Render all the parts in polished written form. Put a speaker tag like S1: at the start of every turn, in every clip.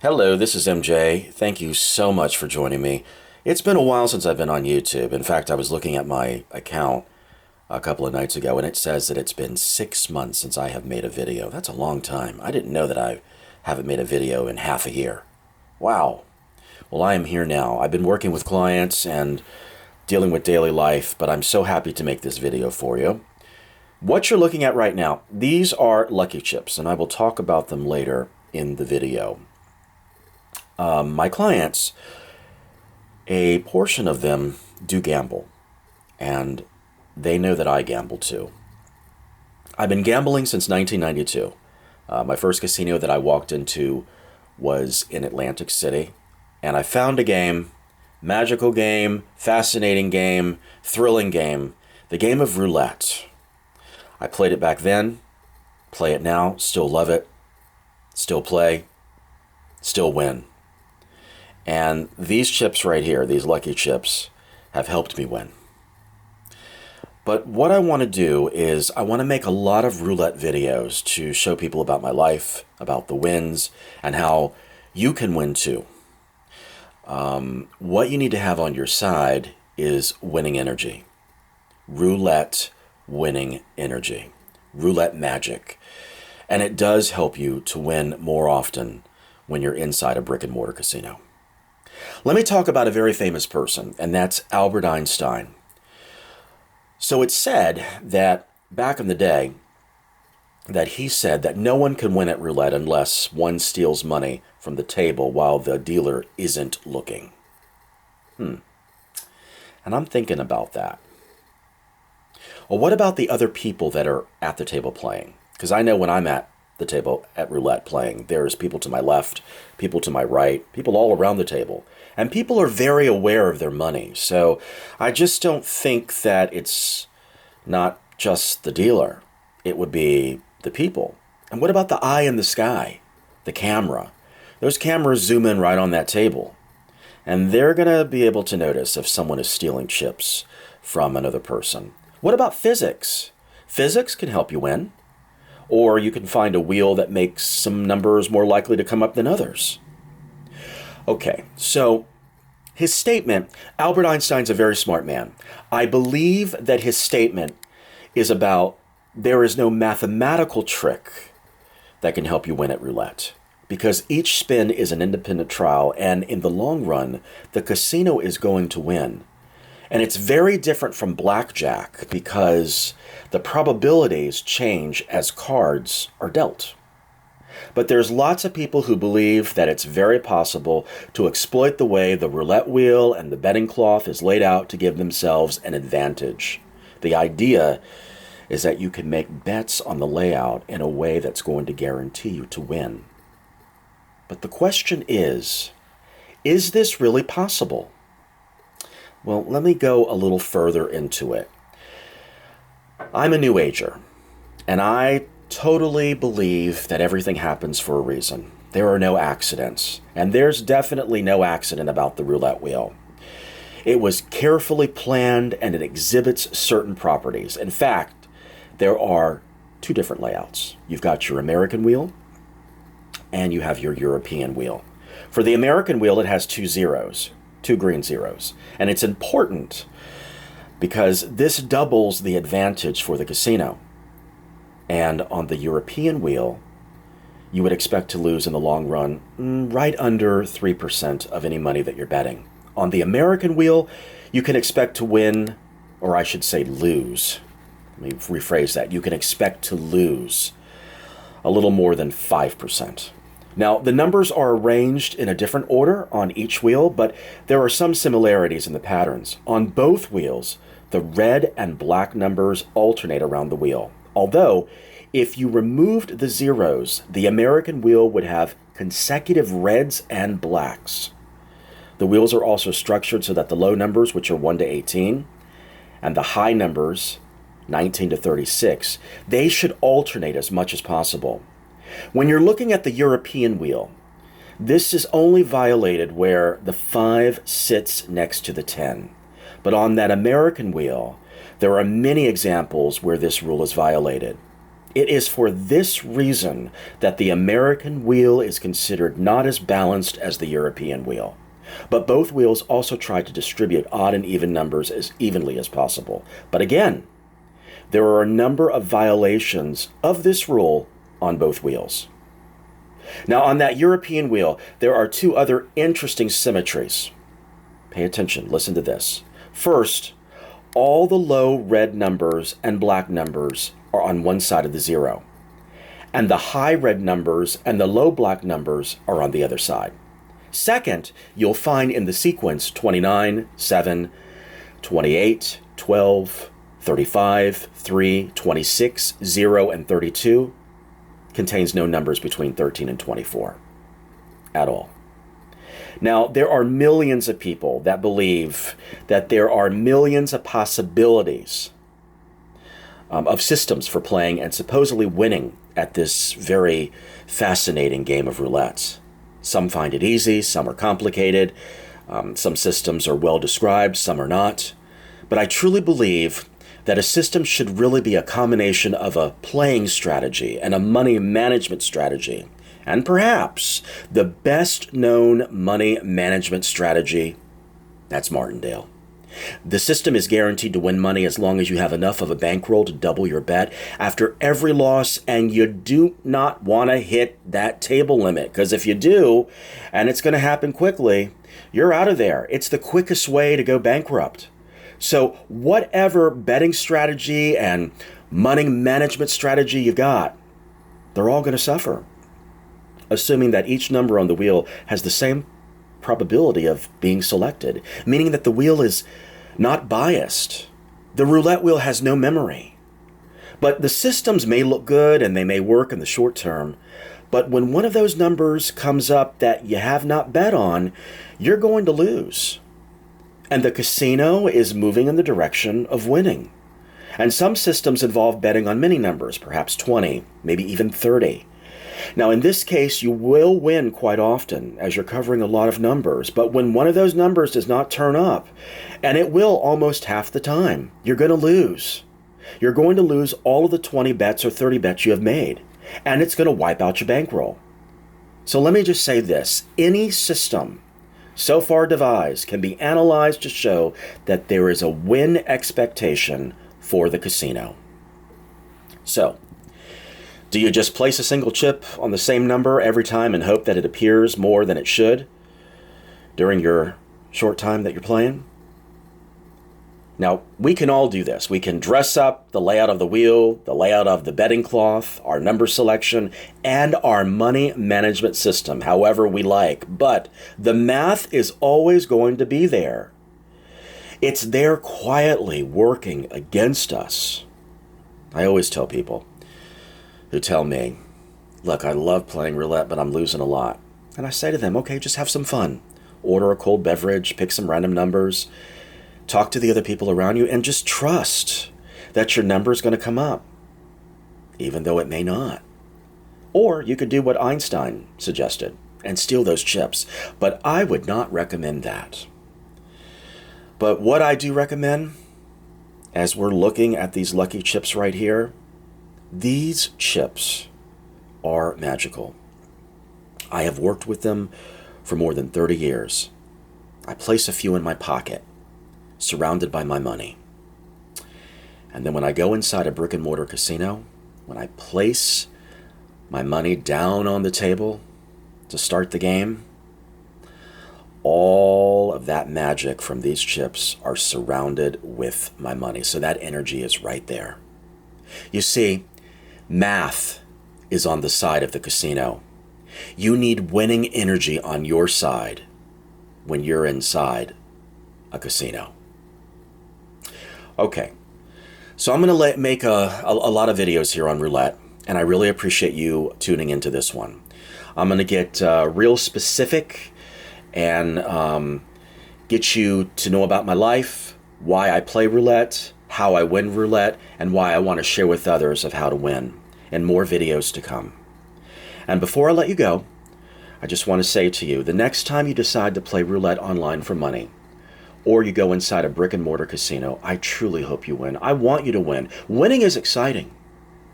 S1: Hello, this is MJ. Thank you so much for joining me. It's been a while since I've been on YouTube. In fact, I was looking at my account a couple of nights ago, and it says that it's been 6 months since I have made a video. That's a long time. I didn't know that I haven't made a video in half a year. Wow. Well, I am here now. I've been working with clients and dealing with daily life, but I'm so happy to make this video for you. What you're looking at right now, these are Lucky Chips, and I will talk about them later in the video. My clients, a portion of them do gamble, and they know that I gamble too. I've been gambling since 1992. My first casino that I walked into was in Atlantic City, and I found a game, magical game, fascinating game, thrilling game, the game of roulette. I played it back then, play it now, still love it, still play, still win. And these chips right here, these Lucky Chips, have helped me win. But what I want to do is I want to make a lot of roulette videos to show people about my life, about the wins, and how you can win too. What you need to have on your side is winning energy. Roulette winning energy. Roulette magic. And it does help you to win more often when you're inside a brick-and-mortar casino. Let me talk about a very famous person, and that's Albert Einstein. So it's said that back in the day, that he said that no one can win at roulette unless one steals money from the table while the dealer isn't looking. And I'm thinking about that. Well, what about the other people that are at the table playing? Because I know when I'm at the table at roulette playing, there's people to my left, people to my right, people all around the table. And people are very aware of their money. So I just don't think that it's not just the dealer. It would be the people. And what about the eye in the sky? The camera. Those cameras zoom in right on that table. And they're going to be able to notice if someone is stealing chips from another person. What about physics? Physics can help you win. Or you can find a wheel that makes some numbers more likely to come up than others. Okay, so his statement, Albert Einstein's a very smart man. I believe that his statement is about there is no mathematical trick that can help you win at roulette. Because each spin is an independent trial, and in the long run, the casino is going to win. And it's very different from blackjack because the probabilities change as cards are dealt. But there's lots of people who believe that it's very possible to exploit the way the roulette wheel and the betting cloth is laid out to give themselves an advantage. The idea is that you can make bets on the layout in a way that's going to guarantee you to win. But the question is this really possible? Well, let me go a little further into it. I'm a New Ager, and I totally believe that everything happens for a reason. There are no accidents, and there's definitely no accident about the roulette wheel. It was carefully planned, and it exhibits certain properties. In fact, there are two different layouts. You've got your American wheel, and you have your European wheel. For the American wheel, it has two zeros. Two green zeros. And it's important because this doubles the advantage for the casino. And on the European wheel, you would expect to lose in the long run right under 3% of any money that you're betting. On the American wheel, you can expect to win, or I should say lose. Let me rephrase that. You can expect to lose a little more than 5%. Now, the numbers are arranged in a different order on each wheel, but there are some similarities in the patterns. On both wheels, the red and black numbers alternate around the wheel. Although, if you removed the zeros, the American wheel would have consecutive reds and blacks. The wheels are also structured so that the low numbers, which are 1 to 18, and the high numbers, 19 to 36, they should alternate as much as possible. When you're looking at the European wheel, this is only violated where the 5 sits next to the 10. But on that American wheel, there are many examples where this rule is violated. It is for this reason that the American wheel is considered not as balanced as the European wheel. But both wheels also try to distribute odd and even numbers as evenly as possible. But again, there are a number of violations of this rule on both wheels. Now, on that European wheel, there are two other interesting symmetries. Pay attention, listen to this. First, all the low red numbers and black numbers are on one side of the zero, and the high red numbers and the low black numbers are on the other side. Second, you'll find in the sequence 29, 7, 28, 12, 35, 3, 26, 0, and 32 contains no numbers between 13 and 24 at all. Now, there are millions of people that believe that there are millions of possibilities of systems for playing and supposedly winning at this very fascinating game of roulette. Some find it easy, some are complicated, some systems are well described, some are not. But I truly believe that a system should really be a combination of a playing strategy and a money management strategy. And perhaps the best known money management strategy, that's Martindale. The system is guaranteed to win money as long as you have enough of a bankroll to double your bet after every loss, and you do not want to hit that table limit, because if you do, and it's going to happen quickly, you're out of there. It's the quickest way to go bankrupt. So whatever betting strategy and money management strategy you got, they're all going to suffer, assuming that each number on the wheel has the same probability of being selected, meaning that the wheel is not biased. The roulette wheel has no memory. But the systems may look good and they may work in the short term, but when one of those numbers comes up that you have not bet on, you're going to lose. And the casino is moving in the direction of winning. And some systems involve betting on many numbers, perhaps 20, maybe even 30. Now, in this case, you will win quite often as you're covering a lot of numbers. But when one of those numbers does not turn up, and it will almost half the time, you're going to lose. You're going to lose all of the 20 bets or 30 bets you have made. And it's going to wipe out your bankroll. So let me just say this. Any system so far devised can be analyzed to show that there is a win expectation for the casino. So, do you just place a single chip on the same number every time and hope that it appears more than it should during your short time that you're playing? Now, we can all do this. We can dress up the layout of the wheel, the layout of the betting cloth, our number selection, and our money management system however we like. But the math is always going to be there. It's there quietly working against us. I always tell people who tell me, look, I love playing roulette, but I'm losing a lot. And I say to them, okay, just have some fun. Order a cold beverage, pick some random numbers, talk to the other people around you, and just trust that your number is going to come up, even though it may not. Or you could do what Einstein suggested and steal those chips. But I would not recommend that. But what I do recommend, as we're looking at these lucky chips right here, these chips are magical. I have worked with them for more than 30 years. I place a few in my pocket, surrounded by my money. And then when I go inside a brick-and-mortar casino, when I place my money down on the table to start the game, all of that magic from these chips are surrounded with my money. So that energy is right there. You see, math is on the side of the casino. You need winning energy on your side when you're inside a casino. Okay, so I'm going to make a lot of videos here on roulette, and I really appreciate you tuning into this one. I'm going to get real specific and get you to know about my life, why I play roulette, how I win roulette, and why I want to share with others of how to win, and more videos to come. And before I let you go, I just want to say to you, the next time you decide to play roulette online for money, or you go inside a brick-and-mortar casino, I truly hope you win. I want you to win. Winning is exciting.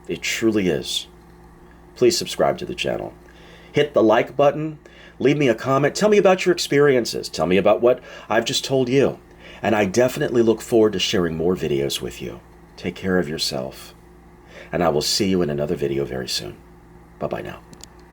S1: It truly is. Please subscribe to the channel. Hit the like button. Leave me a comment. Tell me about your experiences. Tell me about what I've just told you. And I definitely look forward to sharing more videos with you. Take care of yourself. And I will see you in another video very soon. Bye-bye now.